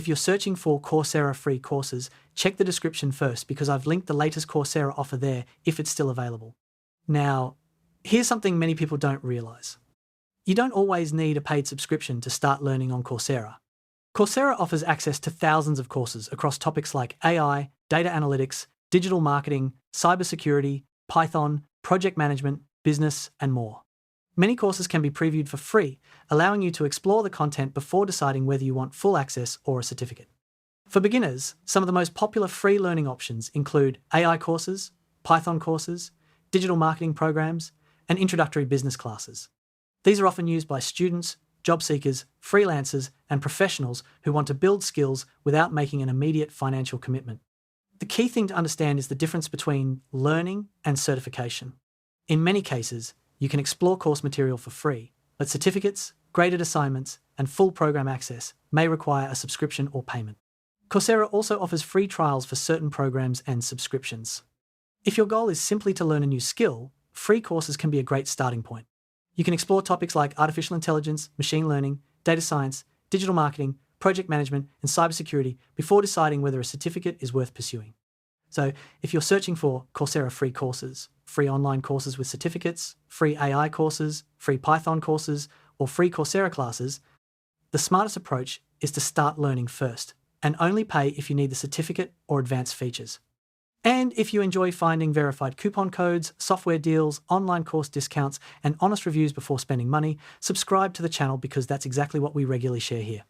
If you're searching for Coursera free courses, check the description first because I've linked the latest Coursera offer there if it's still available. Now, here's something many people don't realize. You don't always need a paid subscription to start learning on Coursera. Coursera offers access to thousands of courses across topics like AI, data analytics, digital marketing, cybersecurity, Python, project management, business, and more. Many courses can be previewed for free, allowing you to explore the content before deciding whether you want full access or a certificate. For beginners, some of the most popular free learning options include AI courses, Python courses, digital marketing programs, and introductory business classes. These are often used by students, job seekers, freelancers, and professionals who want to build skills without making an immediate financial commitment. The key thing to understand is the difference between learning and certification. In many cases, you can explore course material for free, but certificates, graded assignments, and full program access may require a subscription or payment. Coursera also offers free trials for certain programs and subscriptions. If your goal is simply to learn a new skill, free courses can be a great starting point. You can explore topics like artificial intelligence, machine learning, data science, digital marketing, project management, and cybersecurity before deciding whether a certificate is worth pursuing. So, if you're searching for Coursera free courses, free online courses with certificates, free AI courses, free Python courses, or free Coursera classes, the smartest approach is to start learning first and only pay if you need the certificate or advanced features. And if you enjoy finding verified coupon codes, software deals, online course discounts, and honest reviews before spending money, subscribe to the channel because that's exactly what we regularly share here.